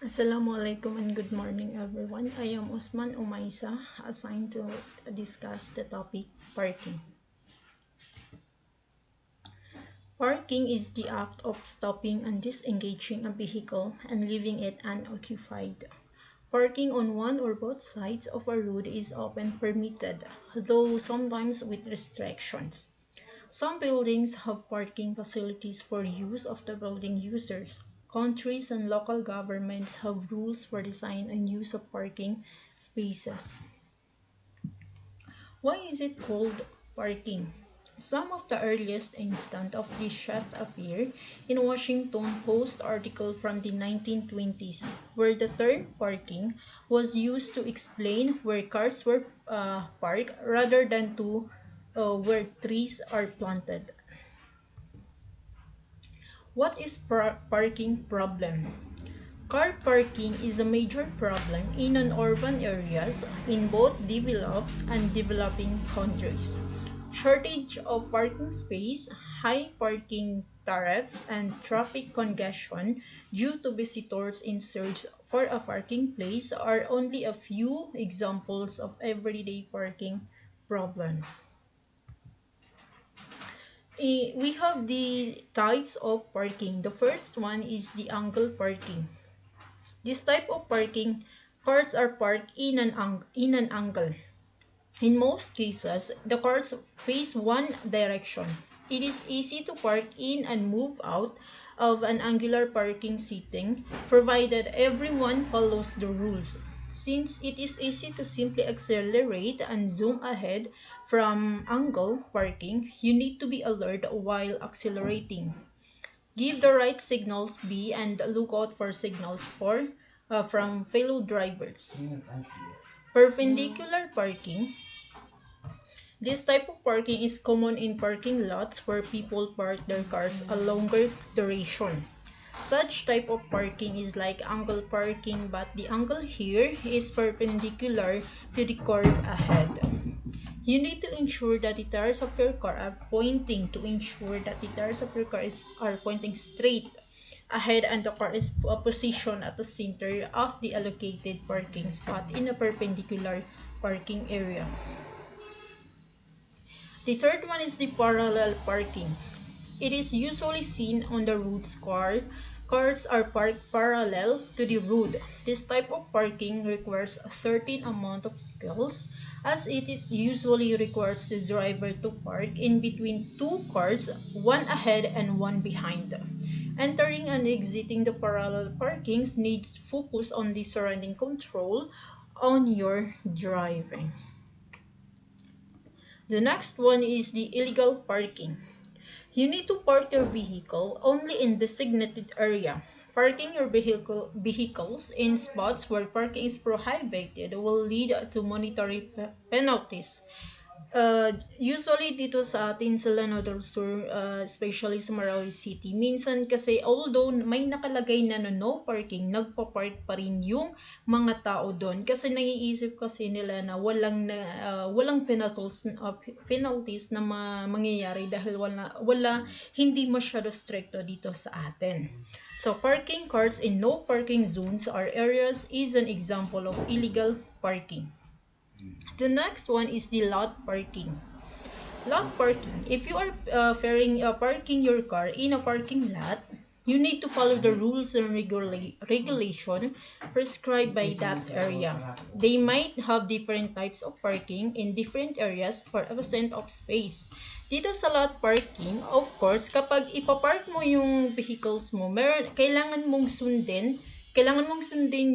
Assalamualaikum and good morning everyone. I am Osman Umaisa, assigned to discuss the topic parking. Parking is the act of stopping and disengaging a vehicle and leaving it unoccupied. Parking on one or both sides of a road is often permitted, though sometimes with restrictions. Some buildings have parking facilities for use of the building users. Countries and local governments have rules for design and use of parking spaces. Why is it called parking? Some of the earliest instances of this shift appear in a Washington Post article from the 1920s, where the term parking was used to explain where cars were parked rather than to where trees are planted. What is parking problem? Car parking is a major problem in urban areas in both developed and developing countries. Shortage of parking space, high parking tariffs, and traffic congestion due to visitors in search for a parking place are only a few examples of everyday parking problems. We have the types of parking. The first one is the angle parking. This type of parking, cars are parked in an angle. In most cases, the cars face one direction. It is easy to park in and move out of an angular parking setting, provided everyone follows the rules. Since it is easy to simply accelerate and zoom ahead from angle parking, you need to be alert while accelerating. Give the right signals B and look out for signals from fellow drivers. Perpendicular parking. This type of parking is common in parking lots where people park their cars a longer duration. Such type of parking is like angle parking, but the angle here is perpendicular to the car ahead. You need to ensure that the tires of your car are pointing are pointing straight ahead, and the car is positioned at the center of the allocated parking spot in a perpendicular parking area. The third one is the parallel parking. It is usually seen on the roads cars are parked parallel to the road. This type of parking requires a certain amount of skills, as it usually requires the driver to park in between two cars, one ahead and one behind. Entering and exiting the parallel parkings needs focus on the surrounding control on your driving. The next one is the illegal parking. You need to park your vehicle only in designated area. Parking your vehicles in spots where parking is prohibited will lead to monetary penalties. Usually dito sa atin sa Lanao Sur, especially sa Marawi City, minsan kasi although may nakalagay na no parking, nagpa-park pa rin yung mga tao doon kasi naiisip kasi nila na walang penalties na mangyayari dahil wala hindi masyado stricto dito sa atin. So parking cars in no parking zones or areas is an example of illegal parking. The next one is the lot parking. Lot parking. If you are parking your car in a parking lot, you need to follow the rules and regulation prescribed by that area. They might have different types of parking in different areas for a percent of space. Dito sa lot parking, of course, kapag ipapark mo yung vehicles mo, kailangan mong sundin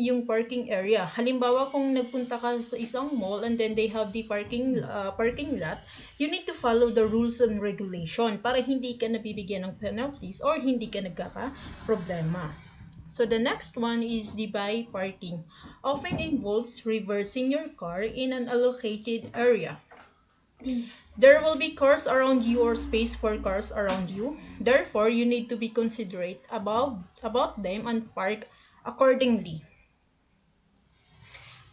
yung parking area. Halimbawa, kung nagpunta ka sa isang mall and then they have the parking lot, you need to follow the rules and regulation para hindi ka nabibigyan ng penalties or hindi ka nagkaka-problema. So the next one is the by parking. Often involves reversing your car in an allocated area. There will be cars around you or space for cars around you. Therefore, you need to be considerate about them and park accordingly.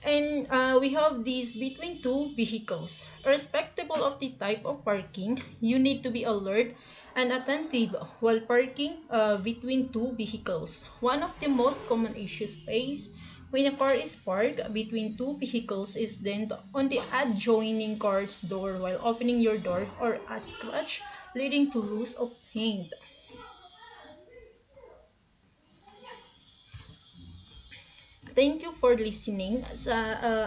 And we have these between two vehicles. Irrespective of the type of parking, you need to be alert and attentive while parking between two vehicles. One of the most common issues faced when a car is parked between two vehicles is dent on the adjoining car's door while opening your door, or a scratch leading to loss of paint. Thank you for listening.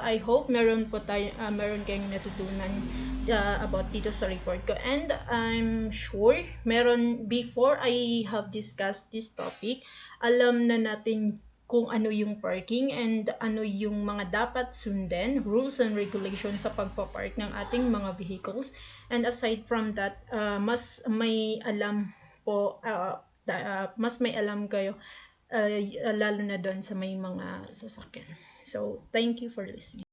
I hope meron kayong natutunan about dito sa report ko. And I'm sure before I have discussed this topic, alam na natin kung ano yung parking and ano yung mga dapat sundin, rules and regulations sa pagpapark ng ating mga vehicles. And aside from that, mas may alam kayo, lalo na doon sa may mga sasakyan. So, thank you for listening.